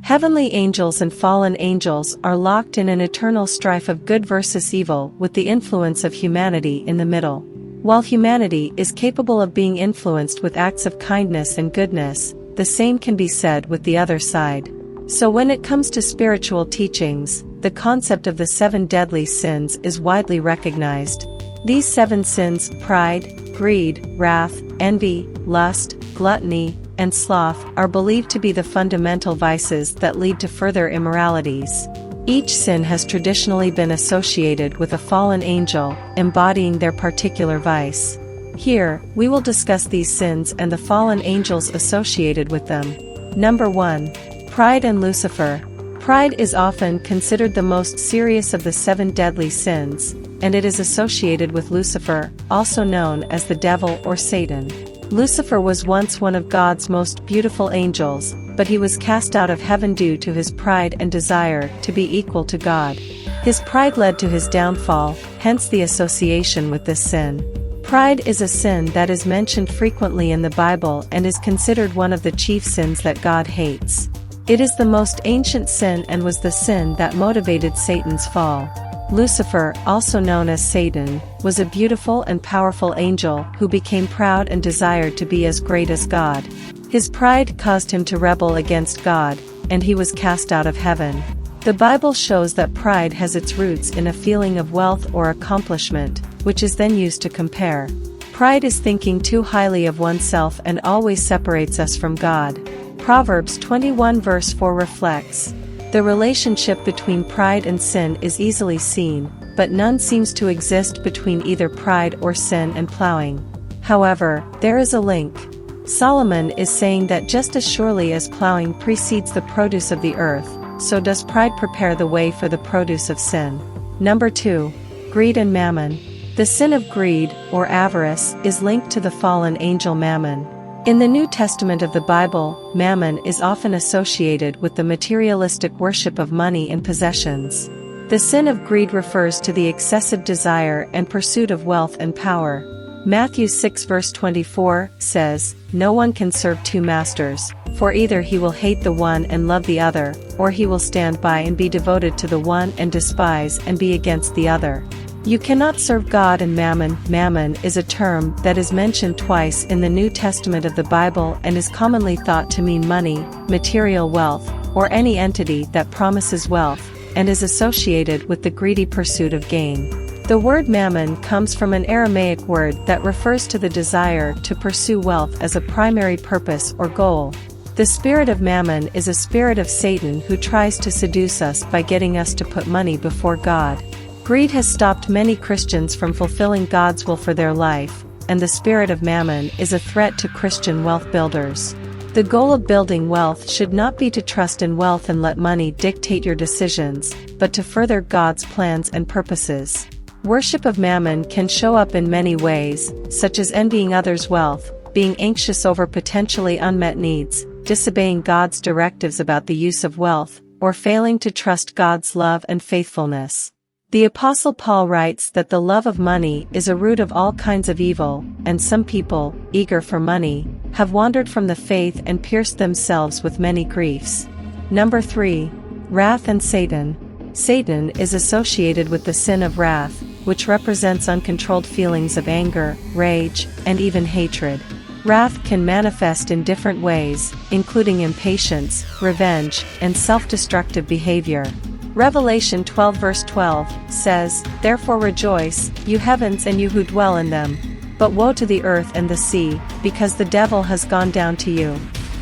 Heavenly angels and fallen angels are locked in an eternal strife of good versus evil, with the influence of humanity in the middle. While humanity is capable of being influenced with acts of kindness and goodness, the same can be said with the other side. So when it comes to spiritual teachings, the concept of the 7 deadly sins is widely recognized. These 7 sins, pride, greed, wrath, envy, lust, gluttony, and sloth, are believed to be the fundamental vices that lead to further immoralities. Each sin has traditionally been associated with a fallen angel, embodying their particular vice. Here, we will discuss these sins and the fallen angels associated with them. Number 1. Pride and Lucifer. Pride is often considered the most serious of the 7 deadly sins, and it is associated with Lucifer, also known as the devil or Satan. Lucifer was once one of God's most beautiful angels, but he was cast out of heaven due to his pride and desire to be equal to God. His pride led to his downfall, hence the association with this sin. Pride is a sin that is mentioned frequently in the Bible and is considered one of the chief sins that God hates. It is the most ancient sin and was the sin that motivated Satan's fall. Lucifer, also known as Satan, was a beautiful and powerful angel who became proud and desired to be as great as God. His pride caused him to rebel against God, and he was cast out of heaven. The Bible shows that pride has its roots in a feeling of wealth or accomplishment, which is then used to compare. Pride is thinking too highly of oneself and always separates us from God. Proverbs 21 verse 4 reflects, "The relationship between pride and sin is easily seen, but none seems to exist between either pride or sin and plowing. However, there is a link." Solomon is saying that just as surely as plowing precedes the produce of the earth, so does pride prepare the way for the produce of sin. Number 2. Greed and Mammon. The sin of greed, or avarice, is linked to the fallen angel Mammon. In the New Testament of the Bible, Mammon is often associated with the materialistic worship of money and possessions. The sin of greed refers to the excessive desire and pursuit of wealth and power. Matthew 6 verse 24 says, "No one can serve 2 masters, for either he will hate the one and love the other, or he will stand by and be devoted to the one and despise and be against the other." You cannot serve God and Mammon. Mammon is a term that is mentioned twice in the New Testament of the Bible and is commonly thought to mean money, material wealth, or any entity that promises wealth, and is associated with the greedy pursuit of gain. The word mammon comes from an Aramaic word that refers to the desire to pursue wealth as a primary purpose or goal. The spirit of mammon is a spirit of Satan who tries to seduce us by getting us to put money before God. Greed has stopped many Christians from fulfilling God's will for their life, and the spirit of mammon is a threat to Christian wealth builders. The goal of building wealth should not be to trust in wealth and let money dictate your decisions, but to further God's plans and purposes. Worship of mammon can show up in many ways, such as envying others' wealth, being anxious over potentially unmet needs, disobeying God's directives about the use of wealth, or failing to trust God's love and faithfulness. The Apostle Paul writes that the love of money is a root of all kinds of evil, and some people, eager for money, have wandered from the faith and pierced themselves with many griefs. Number 3. Wrath and Satan. Satan is associated with the sin of wrath, which represents uncontrolled feelings of anger, rage, and even hatred. Wrath can manifest in different ways, including impatience, revenge, and self-destructive behavior. Revelation 12 verse 12 says, "Therefore rejoice, you heavens and you who dwell in them. But woe to the earth and the sea, because the devil has gone down to you.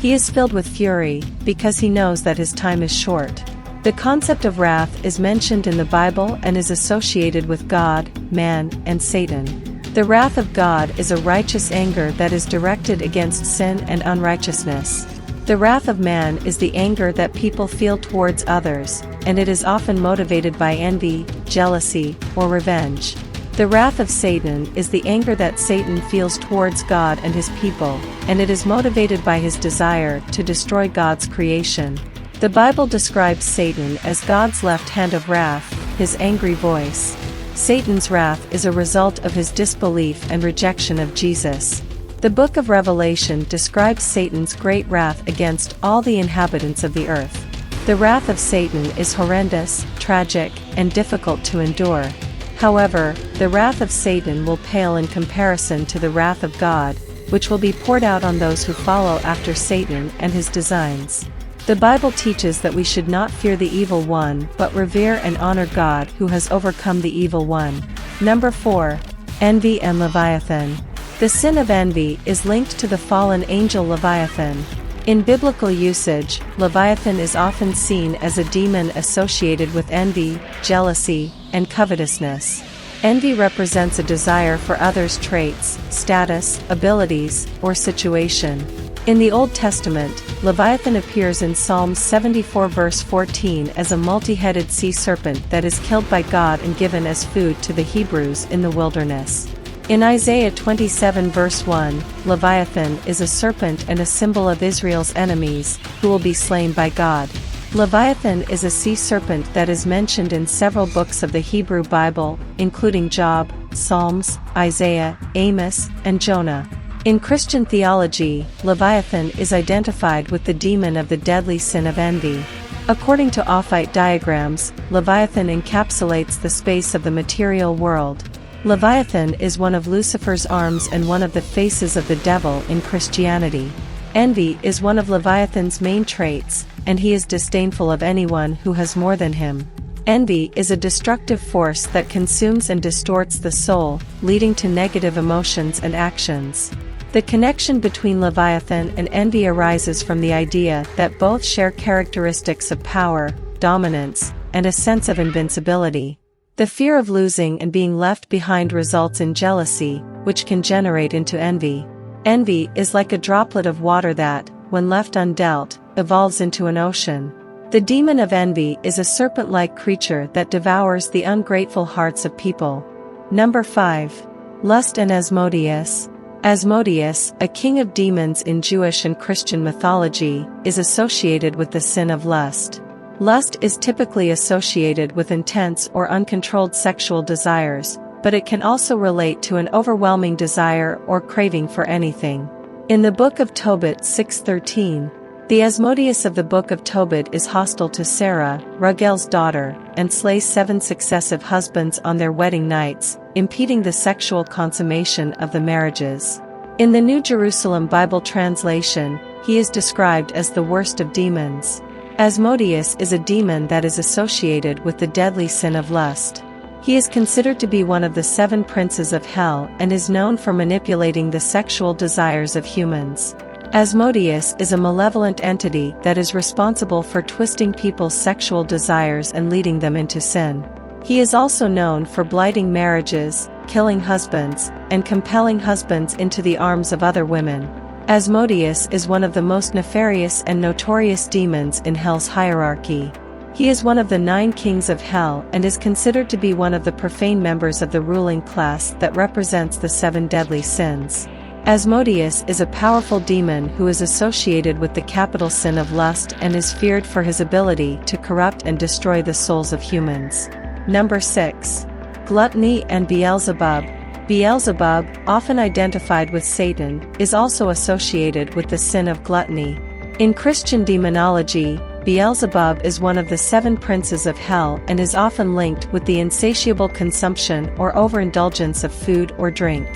He is filled with fury, because he knows that his time is short." The concept of wrath is mentioned in the Bible and is associated with God, man, and Satan. The wrath of God is a righteous anger that is directed against sin and unrighteousness. The wrath of man is the anger that people feel towards others, and it is often motivated by envy, jealousy, or revenge. The wrath of Satan is the anger that Satan feels towards God and his people, and it is motivated by his desire to destroy God's creation. The Bible describes Satan as God's left hand of wrath, his angry voice. Satan's wrath is a result of his disbelief and rejection of Jesus. The book of Revelation describes Satan's great wrath against all the inhabitants of the earth. The wrath of Satan is horrendous, tragic, and difficult to endure. However, the wrath of Satan will pale in comparison to the wrath of God, which will be poured out on those who follow after Satan and his designs. The Bible teaches that we should not fear the evil one but revere and honor God who has overcome the evil one. Number 4. Envy and Leviathan. The sin of envy is linked to the fallen angel Leviathan. In biblical usage, Leviathan is often seen as a demon associated with envy, jealousy, and covetousness. Envy represents a desire for others' traits, status, abilities, or situation. In the Old Testament, Leviathan appears in Psalm 74 verse 14 as a multi-headed sea serpent that is killed by God and given as food to the Hebrews in the wilderness. In Isaiah 27 verse 1, Leviathan is a serpent and a symbol of Israel's enemies, who will be slain by God. Leviathan is a sea serpent that is mentioned in several books of the Hebrew Bible, including Job, Psalms, Isaiah, Amos, and Jonah. In Christian theology, Leviathan is identified with the demon of the deadly sin of envy. According to Ophite diagrams, Leviathan encapsulates the space of the material world. Leviathan is one of Lucifer's arms and one of the faces of the devil in Christianity. Envy is one of Leviathan's main traits, and he is disdainful of anyone who has more than him. Envy is a destructive force that consumes and distorts the soul, leading to negative emotions and actions. The connection between Leviathan and envy arises from the idea that both share characteristics of power, dominance, and a sense of invincibility. The fear of losing and being left behind results in jealousy, which can generate into envy. Envy is like a droplet of water that, when left undealt, evolves into an ocean. The demon of envy is a serpent-like creature that devours the ungrateful hearts of people. Number 5. Lust and Asmodeus. Asmodeus, a king of demons in Jewish and Christian mythology, is associated with the sin of lust. Lust is typically associated with intense or uncontrolled sexual desires, but it can also relate to an overwhelming desire or craving for anything. In the Book of Tobit 6:13, the Asmodeus of the Book of Tobit is hostile to Sarah, Raguel's daughter, and slays 7 successive husbands on their wedding nights, impeding the sexual consummation of the marriages. In the New Jerusalem Bible translation, he is described as the worst of demons. Asmodeus is a demon that is associated with the deadly sin of lust. He is considered to be one of the 7 princes of hell and is known for manipulating the sexual desires of humans. Asmodeus is a malevolent entity that is responsible for twisting people's sexual desires and leading them into sin. He is also known for blighting marriages, killing husbands, and compelling husbands into the arms of other women. Asmodeus is one of the most nefarious and notorious demons in hell's hierarchy. He is one of the 9 kings of hell and is considered to be one of the profane members of the ruling class that represents the 7 deadly sins. Asmodeus is a powerful demon who is associated with the capital sin of lust and is feared for his ability to corrupt and destroy the souls of humans. Number 6. Gluttony and Beelzebub. Beelzebub, often identified with Satan, is also associated with the sin of gluttony. In Christian demonology, Beelzebub is one of the 7 princes of hell and is often linked with the insatiable consumption or overindulgence of food or drink.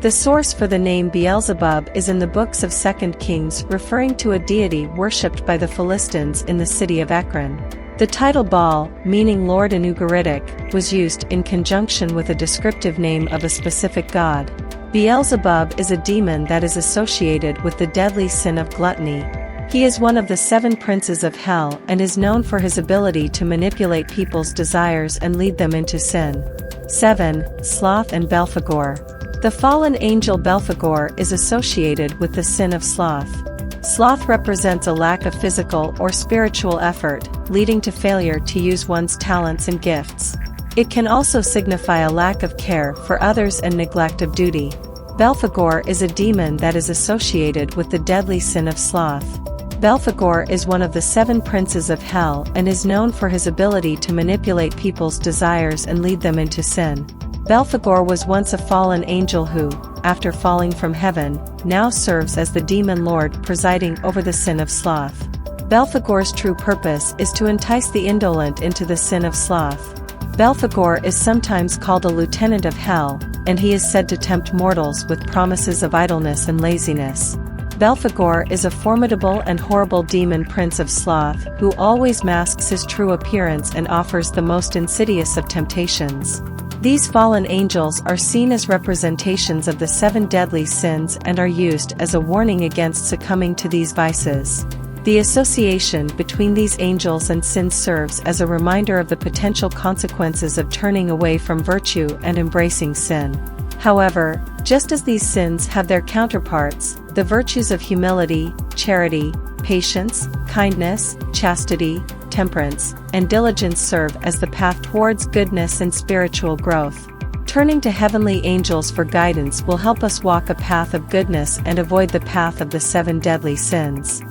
The source for the name Beelzebub is in the books of 2 Kings, referring to a deity worshipped by the Philistines in the city of Ekron. The title Baal, meaning Lord in Ugaritic, was used in conjunction with a descriptive name of a specific god. Beelzebub is a demon that is associated with the deadly sin of gluttony. He is one of the 7 princes of hell and is known for his ability to manipulate people's desires and lead them into sin. 7. Sloth and Belphegor. The fallen angel Belphegor is associated with the sin of sloth. Sloth represents a lack of physical or spiritual effort, leading to failure to use one's talents and gifts. It can also signify a lack of care for others and neglect of duty. Belphegor is a demon that is associated with the deadly sin of sloth. Belphegor is one of the 7 princes of hell and is known for his ability to manipulate people's desires and lead them into sin. Belphegor was once a fallen angel who, after falling from heaven, now serves as the demon lord presiding over the sin of sloth. Belphegor's true purpose is to entice the indolent into the sin of sloth. Belphegor is sometimes called a lieutenant of hell, and he is said to tempt mortals with promises of idleness and laziness. Belphegor is a formidable and horrible demon prince of sloth who always masks his true appearance and offers the most insidious of temptations. These fallen angels are seen as representations of the 7 deadly sins and are used as a warning against succumbing to these vices. The association between these angels and sin serves as a reminder of the potential consequences of turning away from virtue and embracing sin. However, just as these sins have their counterparts, the virtues of humility, charity, patience, kindness, chastity, temperance, and diligence serve as the path towards goodness and spiritual growth. Turning to heavenly angels for guidance will help us walk a path of goodness and avoid the path of the 7 deadly sins.